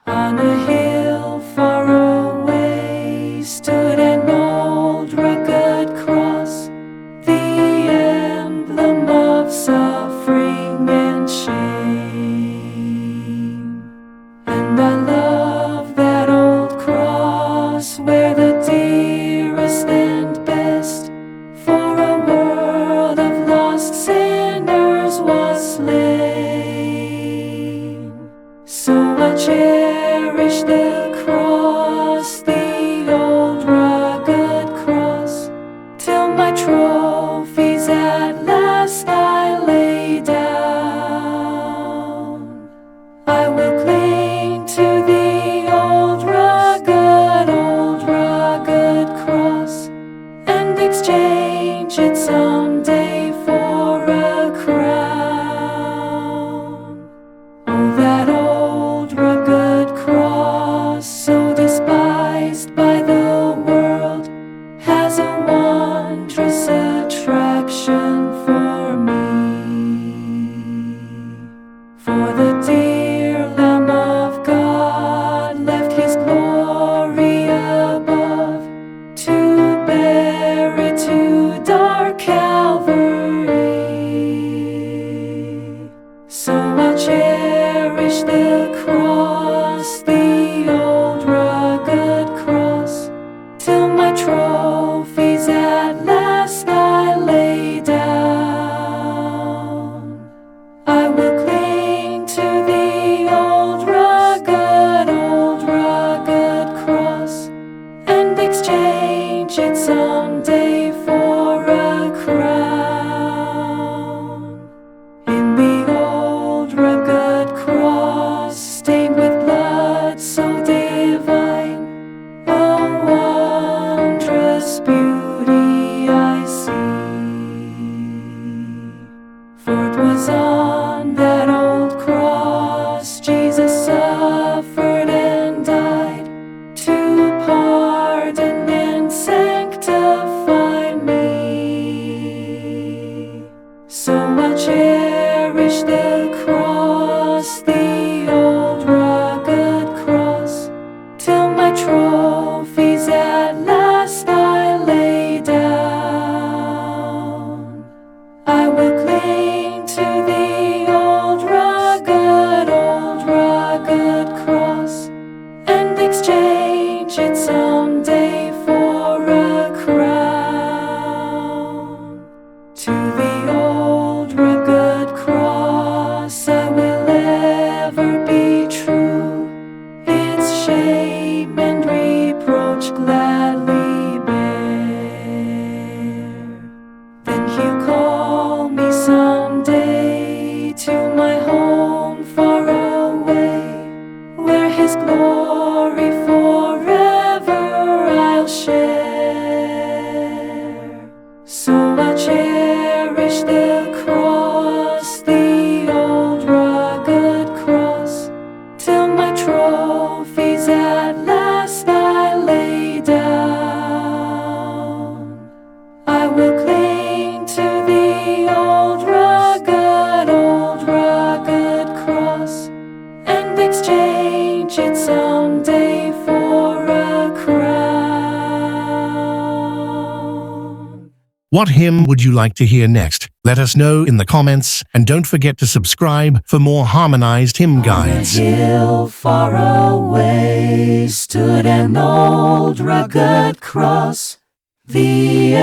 On a hill far away stood an old rugged cross, the emblem of suffering and shame. And I love that old cross where the dearest and best for a world of lost sinners was slain. So I cherish the cross, the old rugged cross, till my trophies at last I lay down. I will cling to the old rugged cross, and exchange it someday for a crown. Oh, that old rugged cross, so despised by the world, has a wondrous attraction for me. For the dear Lamb of God left his glory above to bear it to dark Calvary. So I cherish the cross, the old rugged cross, till my trophies at last I lay down. I will cling to the old rugged cross, and exchange it someday for a crown. In the old rugged cross, stained with blood so divine, a wondrous beauty I see. For it was on that old cross Jesus suffered and died to pardon and sanctify me. So I cherish the cross, the old rugged cross, till my trophies at last I lay down. I will cling to the old rugged cross, and exchange it someday for a crown. To the old rugged cross I will ever be true, its shame and reproach gladly bear. Then he'll call me someday to my home far away, where his glory forever I'll share. So I cherish the cross, the old rugged cross, till my trophies at last I lay down. I will cling to the old rugged cross, and exchange it someday for a crown. What hymn would you like to hear next? Let us know in the comments, and don't forget to subscribe for more harmonized hymn guides. On a hill far away stood an old rugged cross, the